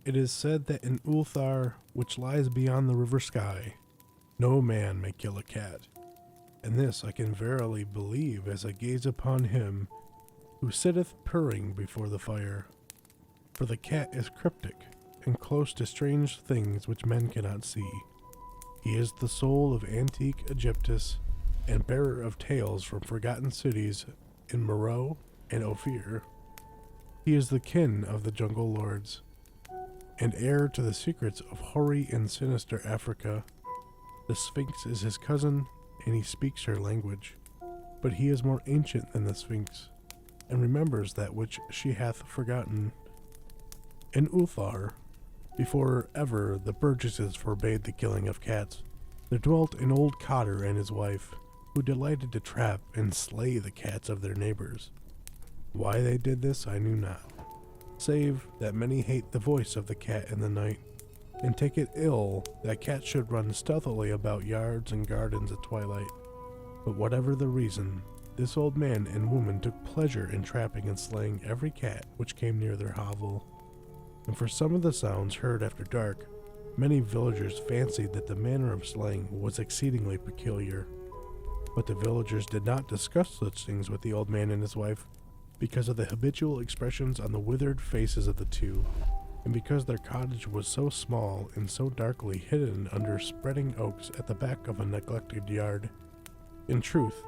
It is said that in Ulthar, which lies beyond the river sky, no man may kill a cat. And this I can verily believe as I gaze upon him who sitteth purring before the fire. For the cat is cryptic, and close to strange things which men cannot see. He is the soul of antique Egyptus, and bearer of tales from forgotten cities in Meroe and Ophir. He is the kin of the jungle lords, and heir to the secrets of hoary and sinister Africa. The Sphinx is his cousin, and he speaks her language. But he is more ancient than the Sphinx, and remembers that which she hath forgotten. In Ulthar, before ever the burgesses forbade the killing of cats, there dwelt an old cotter and his wife, who delighted to trap and slay the cats of their neighbors. Why they did this I knew not, save that many hate the voice of the cat in the night, and take it ill that cats should run stealthily about yards and gardens at twilight. But whatever the reason, this old man and woman took pleasure in trapping and slaying every cat which came near their hovel. And for some of the sounds heard after dark, many villagers fancied that the manner of slaying was exceedingly peculiar. But the villagers did not discuss such things with the old man and his wife, because of the habitual expressions on the withered faces of the two, and because their cottage was so small and so darkly hidden under spreading oaks at the back of a neglected yard. In truth,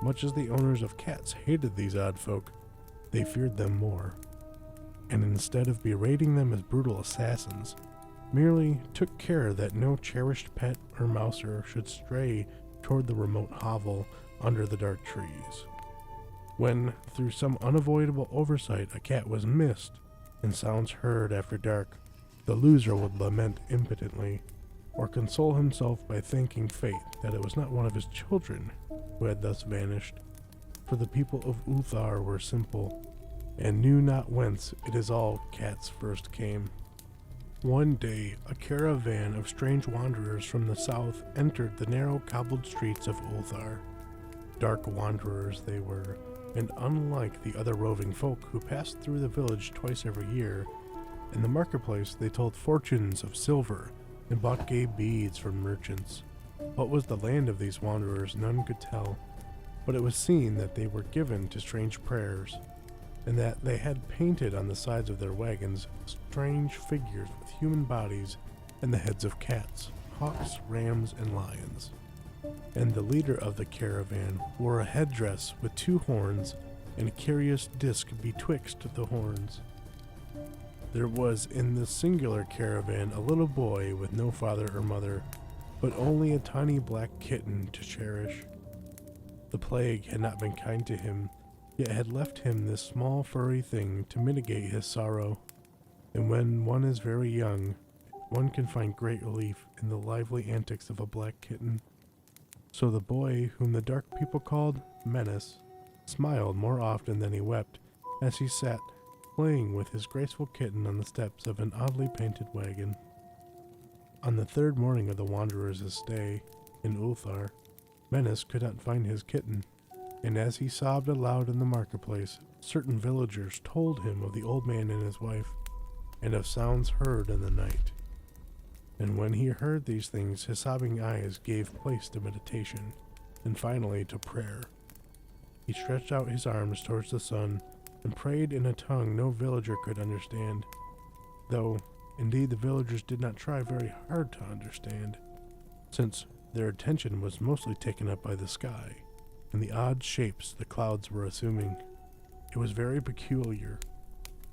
much as the owners of cats hated these odd folk, they feared them more, and instead of berating them as brutal assassins, merely took care that no cherished pet or mouser should stray toward the remote hovel under the dark trees. When, through some unavoidable oversight, a cat was missed and sounds heard after dark, the loser would lament impotently, or console himself by thanking fate that it was not one of his children who had thus vanished, for the people of Ulthar were simple, and knew not whence it is all cats first came. One day, a caravan of strange wanderers from the south entered the narrow cobbled streets of Ulthar. Dark wanderers they were, and unlike the other roving folk who passed through the village twice every year, in the marketplace they told fortunes of silver and bought gay beads from merchants. What was the land of these wanderers none could tell, but it was seen that they were given to strange prayers, and that they had painted on the sides of their wagons strange figures with human bodies and the heads of cats, hawks, rams, and lions. And the leader of the caravan wore a headdress with 2 horns and a curious disc betwixt the horns. There was in this singular caravan a little boy with no father or mother, but only a tiny black kitten to cherish. The plague had not been kind to him, yet had left him this small furry thing to mitigate his sorrow. And when one is very young, one can find great relief in the lively antics of a black kitten. So the boy, whom the dark people called Menace, smiled more often than he wept as he sat playing with his graceful kitten on the steps of an oddly painted wagon. On the 3rd morning of the wanderers' stay in Ulthar, Menace could not find his kitten, and as he sobbed aloud in the marketplace, certain villagers told him of the old man and his wife, and of sounds heard in the night. And when he heard these things, his sobbing eyes gave place to meditation, and finally to prayer. He stretched out his arms towards the sun, and prayed in a tongue no villager could understand, though, indeed, the villagers did not try very hard to understand, since their attention was mostly taken up by the sky, and the odd shapes the clouds were assuming. It was very peculiar,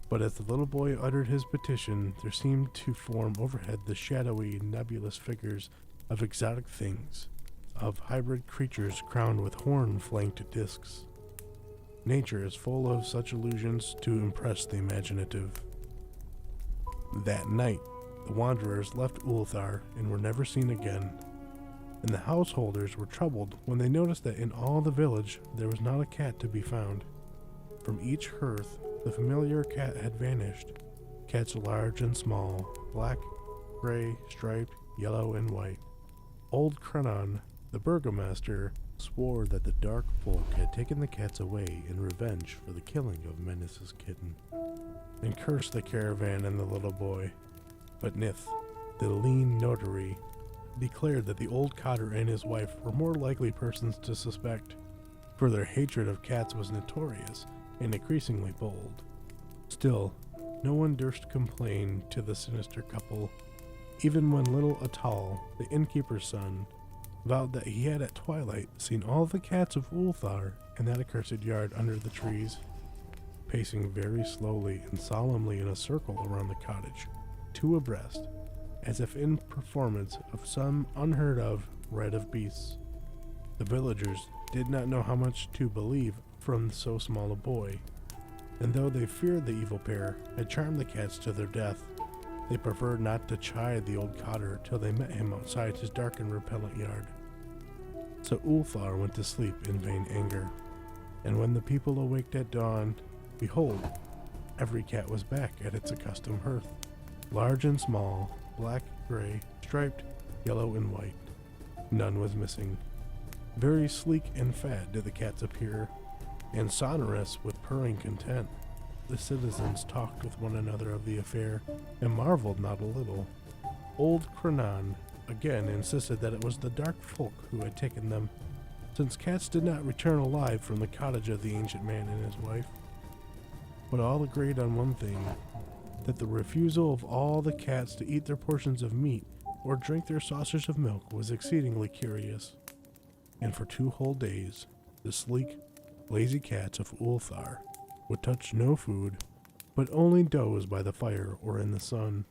but as the little boy uttered his petition, there seemed to form overhead the shadowy, nebulous figures of exotic things, of hybrid creatures crowned with horn-flanked discs. Nature is full of such illusions to impress the imaginative. That night, the wanderers left Ulthar and were never seen again, and the householders were troubled when they noticed that in all the village there was not a cat to be found. From each hearth, the familiar cat had vanished. Cats large and small, black, gray, striped, yellow, and white. Old Krenon, the burgomaster, swore that the dark folk had taken the cats away in revenge for the killing of Menace's kitten, and cursed the caravan and the little boy. But Nith, the lean notary, declared that the old cotter and his wife were more likely persons to suspect, for their hatred of cats was notorious and increasingly bold. Still, no one durst complain to the sinister couple, even when little Atal, the innkeeper's son, vowed that he had at twilight seen all the cats of Ulthar in that accursed yard under the trees, pacing very slowly and solemnly in a circle around the cottage, two abreast, as if in performance of some unheard of rite of beasts. The villagers did not know how much to believe from so small a boy, and though they feared the evil pair had charmed the cats to their death, they preferred not to chide the old cotter till they met him outside his dark and repellent yard. So Ulthar went to sleep in vain anger, and when the people awaked at dawn, behold, every cat was back at its accustomed hearth, large and small, black, gray, striped, yellow, and white. None was missing. Very sleek and fat did the cats appear, and sonorous with purring content. The citizens talked with one another of the affair, and marveled not a little. Old Cronan again insisted that it was the dark folk who had taken them, since cats did not return alive from the cottage of the ancient man and his wife. But all agreed on one thing, that the refusal of all the cats to eat their portions of meat or drink their saucers of milk was exceedingly curious. And for 2 whole days, the sleek, lazy cats of Ulthar would touch no food, but only doze by the fire or in the sun.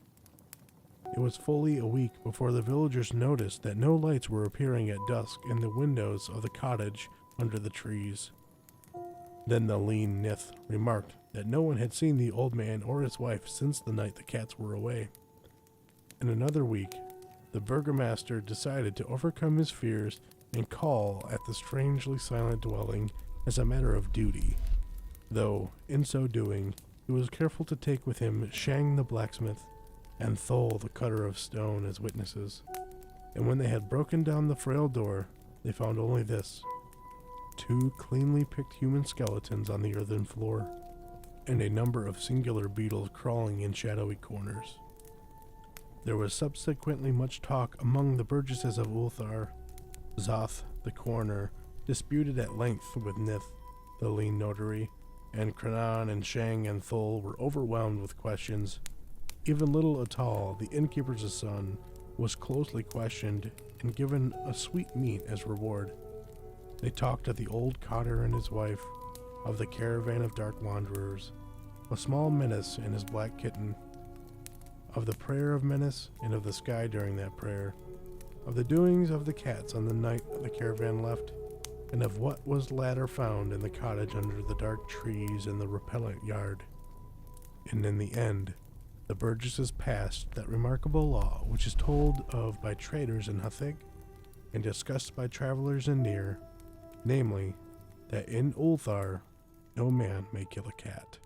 It was fully a week before the villagers noticed that no lights were appearing at dusk in the windows of the cottage under the trees. Then the lean Nith remarked that no one had seen the old man or his wife since the night the cats were away. In another week, the burgomaster decided to overcome his fears and call at the strangely silent dwelling as a matter of duty, though, in so doing, he was careful to take with him Shang the blacksmith and Thol the cutter of stone as witnesses. And when they had broken down the frail door, they found only this: 2 cleanly picked human skeletons on the earthen floor, and a number of singular beetles crawling in shadowy corners. There was subsequently much talk among the burgesses of Ulthar. Zoth, the coroner, disputed at length with Nith, the lean notary, and Cronan and Shang and Thol were overwhelmed with questions. Even little Atal, the innkeeper's son, was closely questioned and given a sweet meat as reward. They talked of the old cotter and his wife, of the caravan of dark wanderers, a small menace and his black kitten, of the prayer of menace and of the sky during that prayer, of the doings of the cats on the night the caravan left, and of what was latter found in the cottage under the dark trees in the repellent yard. And in the end, the burgesses passed that remarkable law which is told of by traders in Hathig and discussed by travelers in near, namely, that in Ulthar no man may kill a cat.